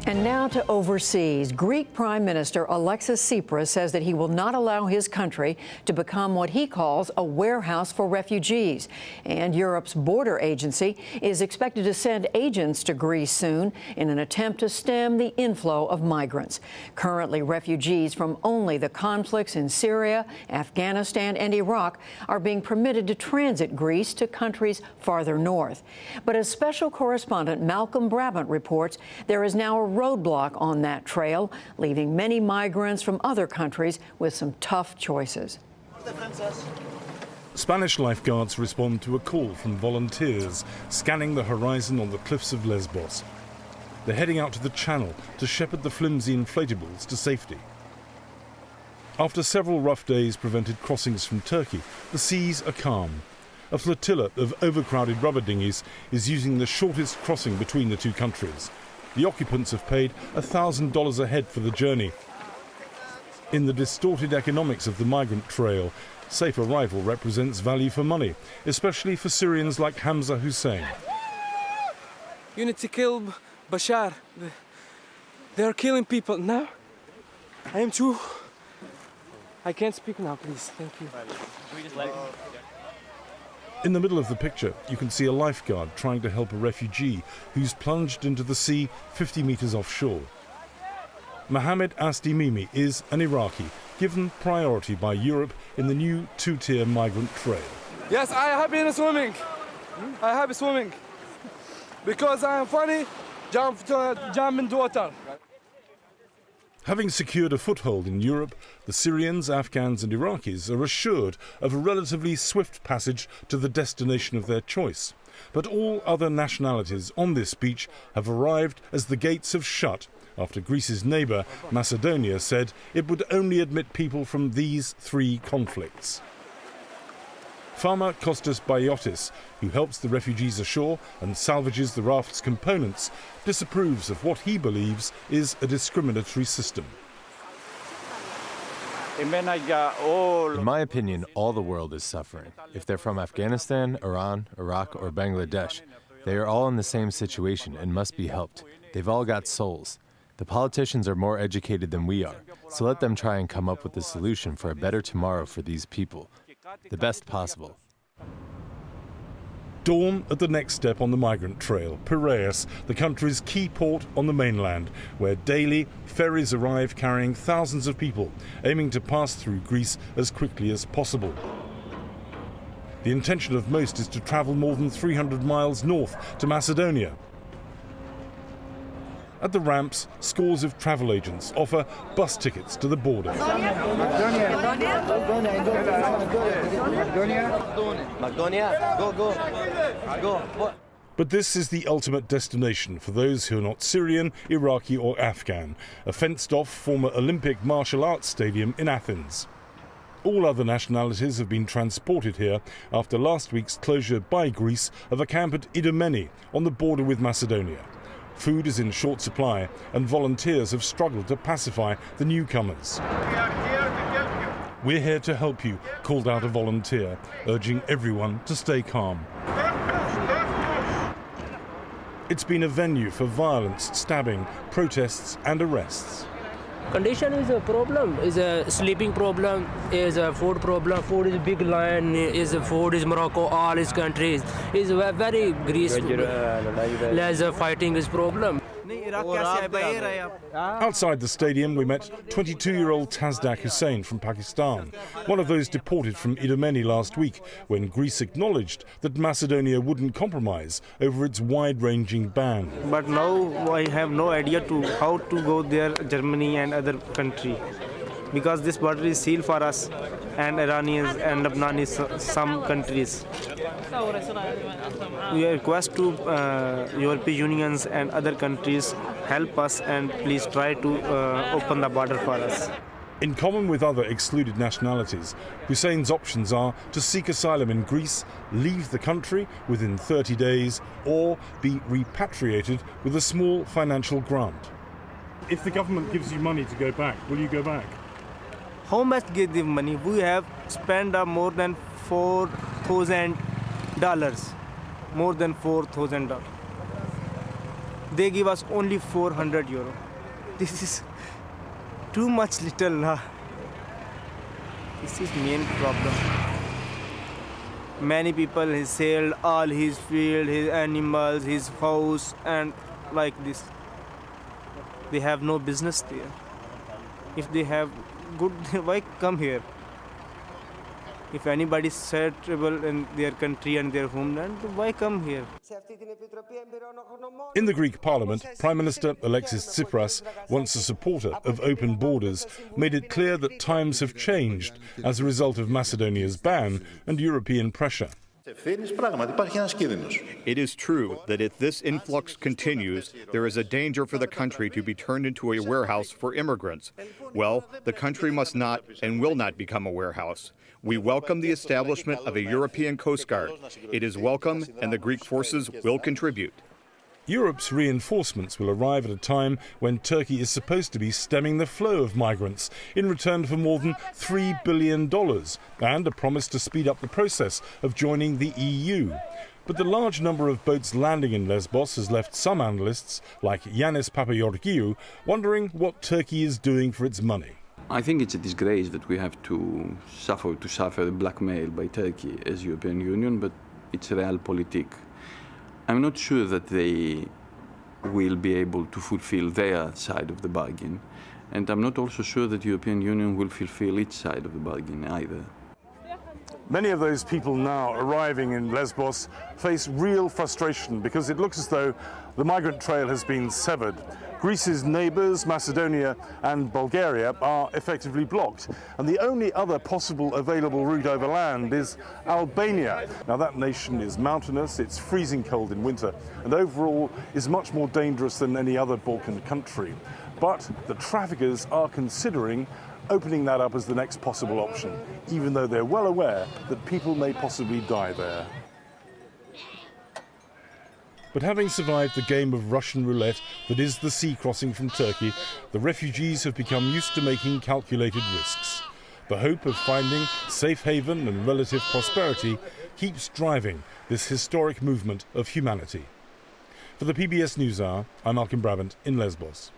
And now to overseas. Greek Prime Minister Alexis Tsipras says that he will not allow his country to become what he calls a warehouse for refugees. And Europe's border agency is expected to send agents to Greece soon in an attempt to stem the inflow of migrants. Currently, refugees from only the conflicts in Syria, Afghanistan, and Iraq are being permitted to transit Greece to countries farther north. But as special correspondent Malcolm Brabant reports, there is now a roadblock on that trail, leaving many migrants from other countries with some tough choices. Spanish lifeguards respond to a call from volunteers scanning the horizon on the cliffs of Lesbos. They're heading out to the channel to shepherd the flimsy inflatables to safety. After several rough days prevented crossings from Turkey, the seas are calm. A flotilla of overcrowded rubber dinghies is using the shortest crossing between the two countries. The occupants have paid $1,000 a head for the journey. In the distorted economics of the migrant trail, safe arrival represents value for money, especially for Syrians like Hamza Hussein. You need to kill Bashar. They are killing people now. I am too. I can't speak now, please. Thank you. In the middle of the picture, you can see a lifeguard trying to help a refugee who's plunged into the sea 50 meters offshore. Mohammed Asdimimi is an Iraqi, given priority by Europe in the new two-tier migrant trail. Yes, I am happy in swimming. I am happy swimming. Because I am funny, jump in the water. Having secured a foothold in Europe, the Syrians, Afghans and Iraqis are assured of a relatively swift passage to the destination of their choice. But all other nationalities on this beach have arrived as the gates have shut after Greece's neighbour, Macedonia, said it would only admit people from these three conflicts. Farmer Kostas Bayotis, who helps the refugees ashore and salvages the raft's components, disapproves of what he believes is a discriminatory system. In my opinion, all the world is suffering. If they're from Afghanistan, Iran, Iraq, or Bangladesh, they are all in the same situation and must be helped. They've all got souls. The politicians are more educated than we are, so let them try and come up with a solution for a better tomorrow for these people. The best possible. Dawn at the next step on the migrant trail, Piraeus, the country's key port on the mainland, where daily ferries arrive carrying thousands of people, aiming to pass through Greece as quickly as possible. The intention of most is to travel more than 300 miles north to Macedonia. At the ramps, scores of travel agents offer bus tickets to the border. But this is the ultimate destination for those who are not Syrian, Iraqi or Afghan, a fenced-off former Olympic martial arts stadium in Athens. All other nationalities have been transported here after last week's closure by Greece of a camp at Idomeni on the border with Macedonia. Food is in short supply and volunteers have struggled to pacify the newcomers. "We're here to help you," called out a volunteer, urging everyone to stay calm. It's been a venue for violence, stabbing, protests and arrests. Condition is a problem, is a sleeping problem, is a food problem. Food is a big line, food is Morocco, all his countries. Is very Greece, less fighting is problem. Outside the stadium, we met 22-year-old Tazdak Hussein from Pakistan, one of those deported from Idomeni last week when Greece acknowledged that Macedonia wouldn't compromise over its wide-ranging ban. But now I have no idea how to go there, Germany and other country, because this border is sealed for us and Iranians and Afghanis, some countries. We request to European unions and other countries help us and please try to open the border for us. In common with other excluded nationalities, Hussein's options are to seek asylum in Greece, leave the country within 30 days, or be repatriated with a small financial grant. If the government gives you money to go back, will you go back? How much give the money? We have spent more than $4,000. More than $4,000. They give us only 400 euro. This is too much little. This is main problem. Many people have sold all his field, his animals, his house, and like this. They have no business there. If they have good, why come here? If anybody is settled in their country and their homeland, why come here? In the Greek parliament, Prime Minister Alexis Tsipras, once a supporter of open borders, made it clear that times have changed as a result of Macedonia's ban and European pressure. It is true that if this influx continues, there is a danger for the country to be turned into a warehouse for immigrants. Well, the country must not and will not become a warehouse. We welcome the establishment of a European Coast Guard. It is welcome, and the Greek forces will contribute. Europe's reinforcements will arrive at a time when Turkey is supposed to be stemming the flow of migrants in return for more than $3 billion and a promise to speed up the process of joining the EU. But the large number of boats landing in Lesbos has left some analysts, like Yanis Papageorgiou, wondering what Turkey is doing for its money. I think it's a disgrace that we have to suffer blackmail by Turkey as European Union, but it's realpolitik. I'm not sure that they will be able to fulfill their side of the bargain, and I'm not also sure that the European Union will fulfill its side of the bargain either. Many of those people now arriving in Lesbos face real frustration because it looks as though the migrant trail has been severed. Greece's neighbours, Macedonia and Bulgaria, are effectively blocked, and the only other possible available route overland is Albania. Now that nation is mountainous, it's freezing cold in winter, and overall is much more dangerous than any other Balkan country. But the traffickers are considering opening that up as the next possible option, even though they're well aware that people may possibly die there. But having survived the game of Russian roulette that is the sea crossing from Turkey, the refugees have become used to making calculated risks. The hope of finding safe haven and relative prosperity keeps driving this historic movement of humanity. For the PBS NewsHour, I'm Malcolm Brabant in Lesbos.